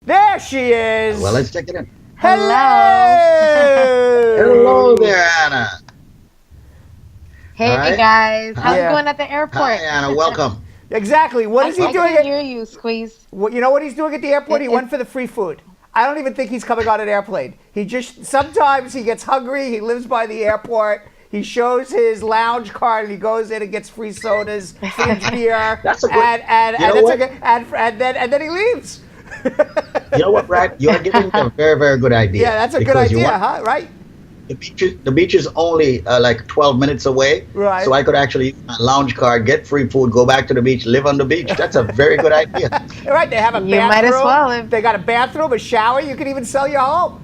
There she is. Well, let's check it in. Hello. Hello there, Anna. Hey right. guys, how's Yeah. it going at the airport? Hi, Anna. Welcome. Exactly. What is he doing? I can hear you, Squeeze. You know what he's doing at the airport? He went for the free food. I don't even think he's coming on an airplane. Sometimes he gets hungry. He lives by the airport. He shows his lounge card and he goes in and gets free sodas, free beer, That's a good. and then he leaves. You know what, Brad? You're giving me a very, very good idea. Yeah, that's a good idea, huh? Right? The beach is only like 12 minutes away. Right. So I could actually use my lounge card, get free food, go back to the beach, live on the beach. That's a very good idea. Right. They have a bathroom. You might as well. They got a bathroom, a shower. You can even sell your home.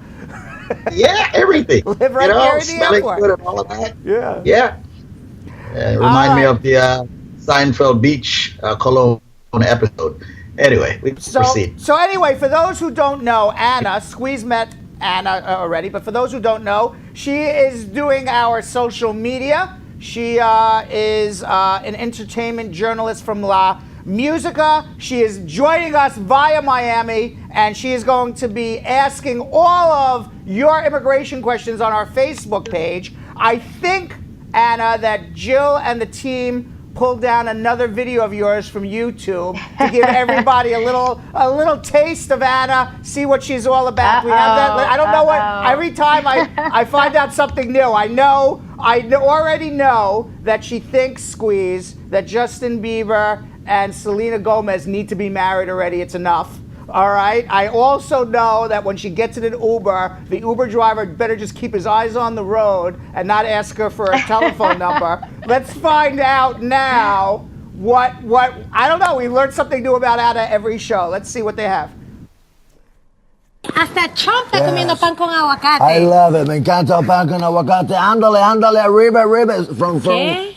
Yeah, everything. Live right there in the smelling airport. good and all of that. Yeah. Yeah. Remind me of the Seinfeld Beach Cologne episode. Anyway, we proceed. So anyway, for those who don't know, Anna, Squeeze met Anna already, but for those who don't know, she is doing our social media. She is an entertainment journalist from LaMusica. She is joining us via Miami, and she is going to be asking all of your immigration questions on our Facebook page. I think, Anna, that Jill and the team pulled down another video of yours from YouTube to give everybody a little taste of Anna, see what she's all about. We have that. I don't know what. Every time I find out something new, I already know that she thinks, Squeeze, that Justin Bieber and Selena Gomez need to be married already. It's enough. All right. I also know that when she gets in an Uber, the Uber driver better just keep his eyes on the road and not ask her for a telephone number. Let's find out now what I don't know. We learn something new about Anna every show. Let's see what they have. Hasta Trump está comiendo pan con aguacate. I love it. Me encanta el pan con aguacate. Ándale, arriba.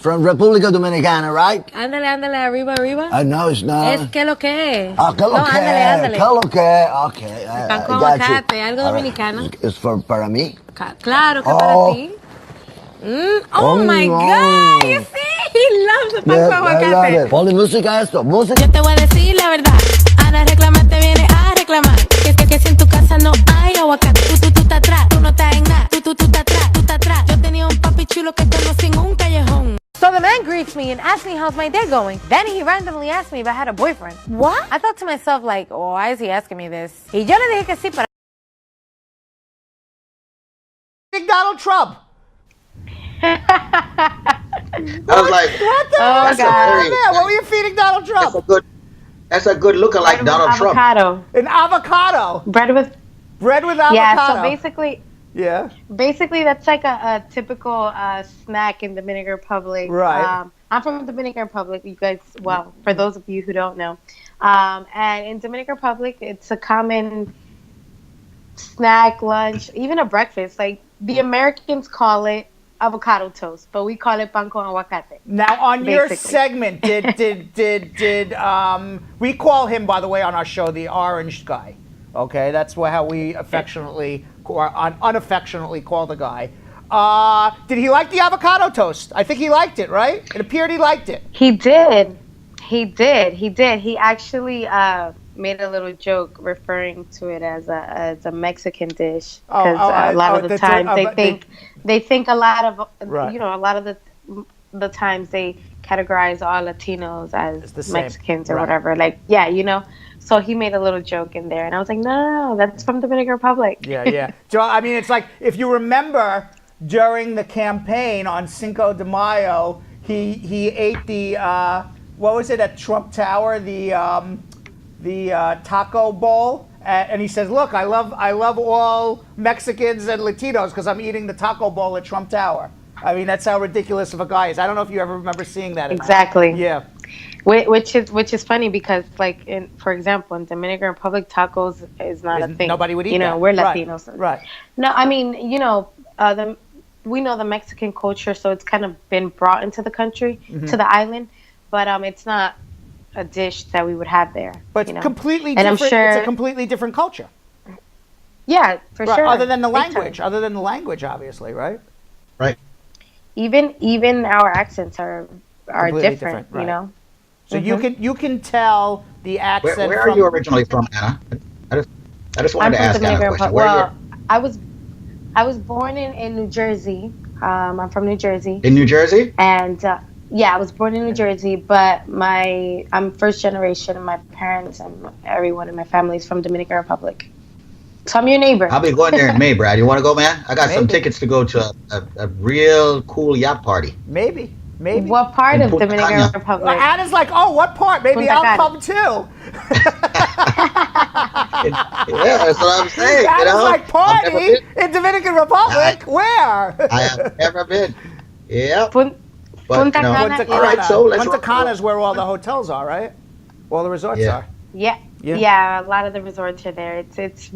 From República Dominicana, right? Ándale, arriba. No, it's not. Es que lo que es. ¿Qué lo que? Ándale. ¿Qué lo que? Okay. Pan con I got you. aguacate, algo dominicano. It's para mí? Claro que para ti. Oh my God, you see? He loves the pan con aguacate. Ponle música a esto, música. Yo te voy a decir la verdad. Ana reclamarte viene a reclamar. Que si en tu casa no hay aguacate. Tú estás atrás, tú no estás en nada. Tú estás atrás. Yo tenía un papi chulo que conocí en un callejón. So the man greets me and asks me how's my day going. Then he randomly asked me if I had a boyfriend. What? I thought to myself like, oh, why is he asking me this? Y yo le dije que sí, pero... Donald Trump. I was like, What the Oh, God. What were you feeding Donald Trump? That's a good lookalike Donald Trump. Avocado. An avocado. Bread with Avocado. Yeah, so basically that's like a typical snack in Dominican Republic. Right. I'm from Dominican Republic, you guys, well, for those of you who don't know. And in Dominican Republic, it's a common snack, lunch, even a breakfast. Like the Americans call it avocado toast, but we call it pan con aguacate. Now, on your basically. segment, did we call him, by the way, on our show, the orange guy? Okay, that's how we affectionately or unaffectionately call the guy. Did he like the avocado toast? I think he liked it, right? It appeared he liked it. He did. He actually made a little joke referring to it as a Mexican dish because a lot of the times they think a lot of Right. a lot of the times they categorize all Latinos as the same. Mexicans or Right. whatever. Like so he made a little joke in there, and I was like, no, that's from the Dominican Republic. Yeah. So I mean, it's like if you remember during the campaign on Cinco de Mayo, he ate the what was it at Trump Tower, the taco bowl, and he says, "Look, I love all Mexicans and Latinos because I'm eating the taco bowl at Trump Tower." I mean, that's how ridiculous of a guy is. I don't know if you ever remember seeing that. Exactly. Yeah. Which is funny because, like, for example, in Dominican Republic, tacos is not a thing. Nobody would eat that. We're Right. Latinos. Right. No, I mean, we know the Mexican culture, so it's kind of been brought into the country, to the island, but it's not a dish that we would have there. But it's completely and different. I'm sure It's a completely different culture. Yeah, for Right. sure. Other than the Big language. time. Other than the language, obviously, right? Right. Even our accents are Completely different, right. So you can tell the accent. Where are you originally from, Anna? I just I'm wanted to from ask Anna a Dominican question. Republic. Where Well, you're I was born in New Jersey. I'm from New Jersey, in New Jersey? and yeah, I was born in New Jersey, but I'm first generation, and my parents and everyone in my family is from Dominican Republic. So I'm your neighbor. I'll be going there in May, Brad. You want to go, man? I got some Maybe. tickets to go to a real cool yacht party Maybe. What part in of Punta Dominican Cana. Republic? Anna's like, oh, what part? Maybe Punta I'll Cana. come too. Yeah, that's what I'm saying. You Anna's know, like, I've never party been. in Dominican Republic? Where? I have never been. Yeah, Pun- but Punta Cana. Punta all right. Cana. So let's Punta rock and Cana roll. is where all the hotels are, right? All the resorts Yeah. are. Yeah. Yeah. Yeah, a lot of the resorts are there. It's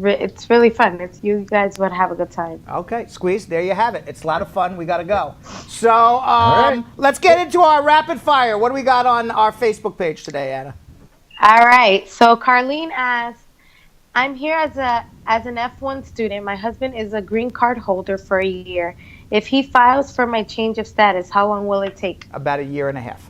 really fun. You guys would have a good time. Okay, Squeeze, there you have it. It's a lot of fun. We got to go. So right. let's get into our rapid fire. What do we got on our Facebook page today, Anna? All right. So Carlene asks, I'm here as an F1 student. My husband is a green card holder for a year. If he files for my change of status, how long will it take? About a year and a half.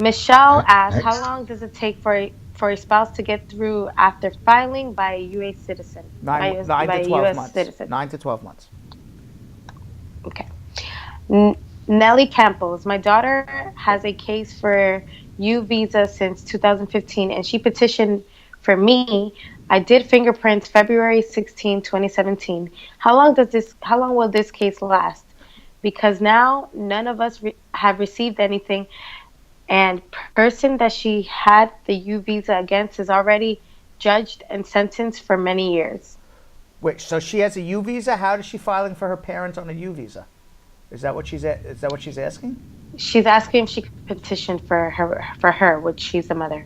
Michelle asks, Next. how long does it take for a spouse to get through after filing by a U.S. citizen? Nine to 12 months. Citizen. 9 to 12 months. Okay. Nelly Campos, my daughter has a case for U visa since 2015, and she petitioned for me. I did fingerprints February 16, 2017. How long will this case last? Because now none of us have received anything, and person that she had the U visa against is already judged and sentenced for many years. Wait, so she has a U visa? How is she filing for her parents on a U visa? Is that what she's asking? She's asking if she could petition for her, which she's the mother.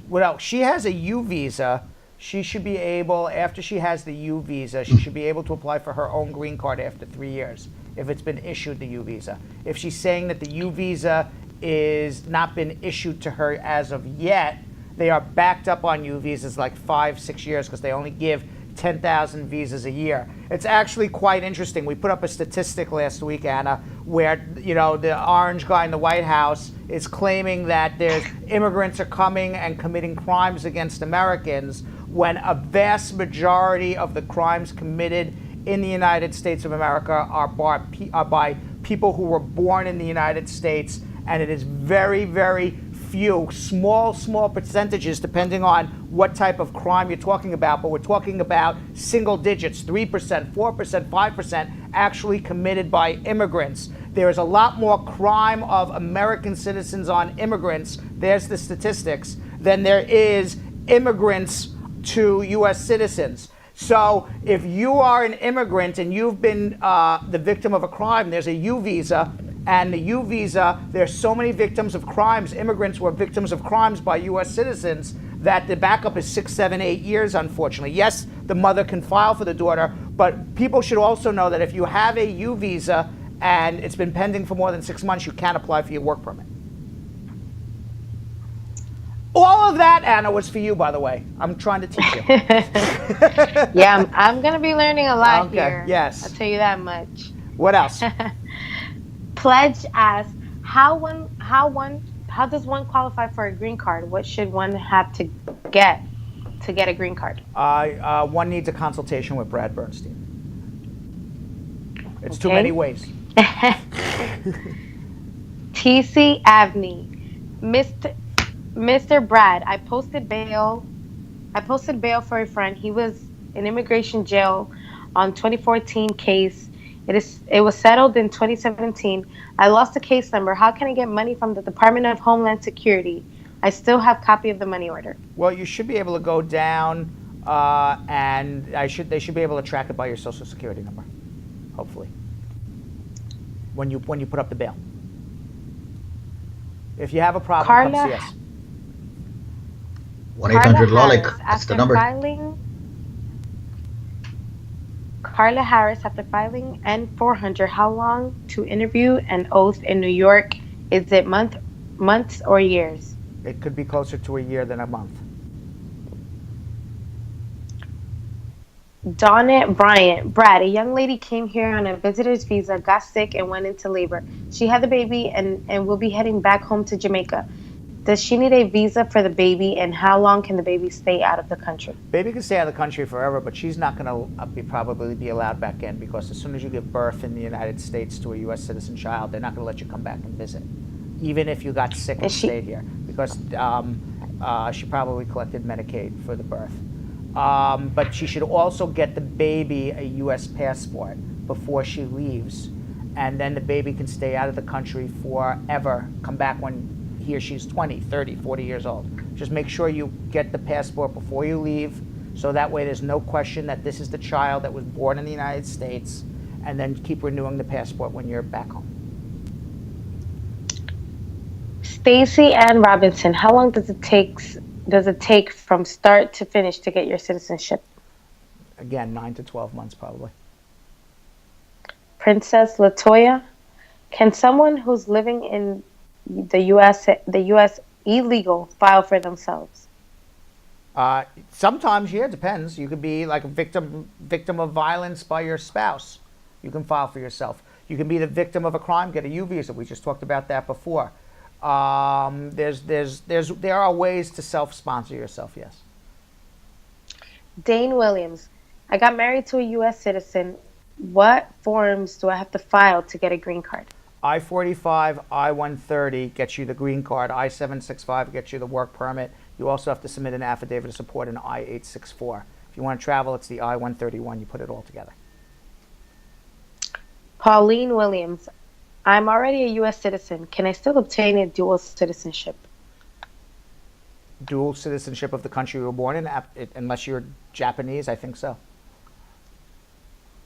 Well, she has a U visa. She should be able, after she has the U visa, she should be able to apply for her own green card after 3 years if it's been issued the U visa. If she's saying that the U visa is not been issued to her as of yet, they are backed up on U visas like 5-6 years because they only give 10,000 visas a year. It's actually quite interesting. We put up a statistic last week, Anna, where the orange guy in the White House is claiming that there's immigrants are coming and committing crimes against Americans when a vast majority of the crimes committed in the United States of America are by people who were born in the United States, and it is very, very few, small percentages depending on what type of crime you're talking about, but we're talking about single digits, 3%, 4%, 5% actually committed by immigrants. There is a lot more crime of American citizens on immigrants, there's the statistics, than there is immigrants to U.S. citizens. So if you are an immigrant and you've been the victim of a crime, there's a U visa. And the U visa, there's so many victims of crimes, immigrants were victims of crimes by U.S. citizens, that the backup is 6, 7, 8 years, unfortunately. Yes, the mother can file for the daughter, but people should also know that if you have a U visa and it's been pending for more than 6 months, you can't apply for your work permit. All of that, Anna, was for you, by the way. I'm trying to teach you. Yeah, I'm going to be learning a lot Okay, here. yes. I'll tell you that much. What else? Pledge asks, how does one qualify for a green card? What should one have to get a green card? One needs a consultation with Brad Bernstein. It's too Okay. many ways. TC Avni, Mr. Brad, I posted bail for a friend. He was in immigration jail on 2014 case. It was settled in 2017. I lost the case number. How can I get money from the Department of Homeland Security? I still have copy of the money order. Well, you should be able to go down, and they should be able to track it by your Social Security number, hopefully. When you put up the bail. If you have a problem, come see us. 1-800-LAWLINK. That's the number. Carla Harris, after filing N-400, how long to interview and oath in New York? Is it months or years? It could be closer to a year than a month. Donnett Bryant, Brad, a young lady came here on a visitor's visa, got sick, and went into labor. She had the baby and will be heading back home to Jamaica. Does she need a visa for the baby, and how long can the baby stay out of the country? Baby can stay out of the country forever, but she's not going to probably be allowed back in, because as soon as you give birth in the United States to a U.S. citizen child, they're not going to let you come back and visit, even if you got sick and stayed here, because she probably collected Medicaid for the birth. But she should also get the baby a U.S. passport before she leaves, and then the baby can stay out of the country forever, come back when he or she's 20, 30, 40 years old. Just make sure you get the passport before you leave, so that way there's no question that this is the child that was born in the United States, and then keep renewing the passport when you're back home. Stacy Ann Robinson, how long does it take from start to finish to get your citizenship? Again, 9 to 12 months probably. Princess Latoya, can someone who's living in the U.S. illegal file for themselves? Sometimes, yeah, it depends. You could be like a victim of violence by your spouse. You can file for yourself. You can be the victim of a crime, get a U visa. We just talked about that before. There are ways to self-sponsor yourself, yes. Dane Williams, I got married to a U.S. citizen. What forms do I have to file to get a green card? I-45, I-130 gets you the green card. I-765 gets you the work permit. You also have to submit an affidavit of support in I-864. If you want to travel, it's the I-131. You put it all together. Pauline Williams, I'm already a U.S. citizen. Can I still obtain a dual citizenship? Dual citizenship of the country you were born in, unless you're Japanese, I think so.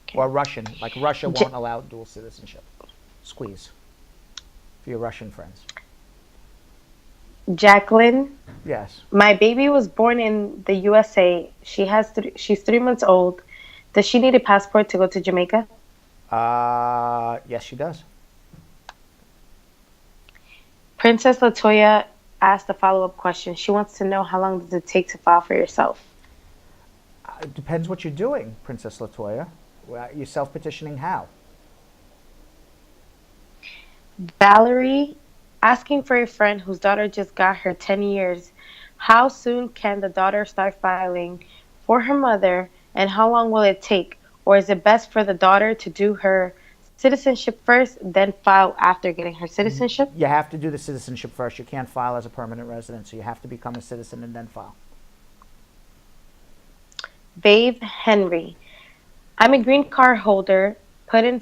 Okay. Or Russian. Like Russia won't allow dual citizenship. Squeeze for your Russian friends. Jacqueline, yes. My baby was born in the USA. She's 3 months old. Does she need a passport to go to Jamaica? Yes, she does. Princess Latoya asked a follow-up question. She wants to know, how long does it take to file for yourself? It depends what you're doing, Princess Latoya. You're self-petitioning how? Valerie, asking for a friend whose daughter just got her 10 years. How soon can the daughter start filing for her mother, and how long will it take? Or is it best for the daughter to do her citizenship first, then file after getting her citizenship? You have to do the citizenship first. You can't file as a permanent resident, so you have to become a citizen and then file. Babe Henry, I'm a green card holder, put in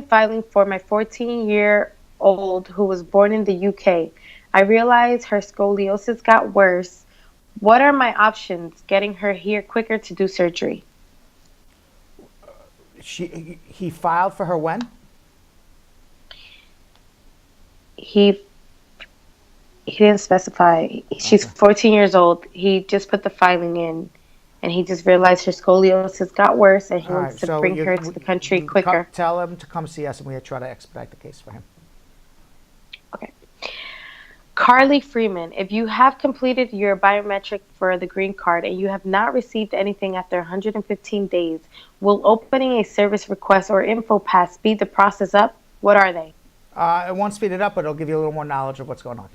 filing for my 14-year-old who was born in the UK. I realized her scoliosis got worse. What are my options getting her here quicker to do surgery? He filed for her when? He didn't specify. She's 14 years old. He just put the filing in, and he just realized her scoliosis got worse, and he wants to bring her to the country quicker. Tell him to come see us, and we'll try to expedite the case for him. Okay. Carly Freeman, if you have completed your biometric for the green card and you have not received anything after 115 days, will opening a service request or info pass speed the process up? What are they? It won't speed it up, but it'll give you a little more knowledge of what's going on.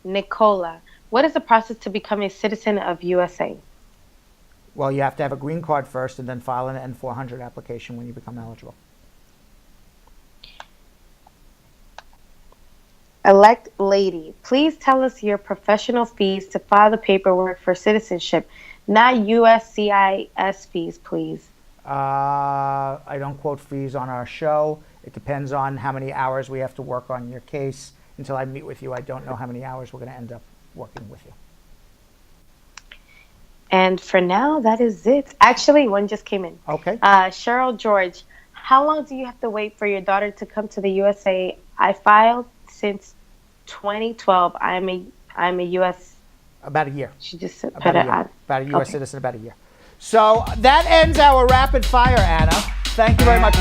Nicola, what is the process to become a citizen of USA? Well, you have to have a green card first and then file an N-400 application when you become eligible. Elect Lady, please tell us your professional fees to file the paperwork for citizenship, not USCIS fees, please. I don't quote fees on our show. It depends on how many hours we have to work on your case. Until I meet with you, I don't know how many hours we're going to end up working with you. And for now, that is it. Actually, one just came in. Okay. Cheryl George, how long do you have to wait for your daughter to come to the USA? I filed since 2012. I'm a U.S. About a year. She just put about it a year. on. About a U.S. citizen, about a year. So that ends our rapid fire, Anna. Thank you very much.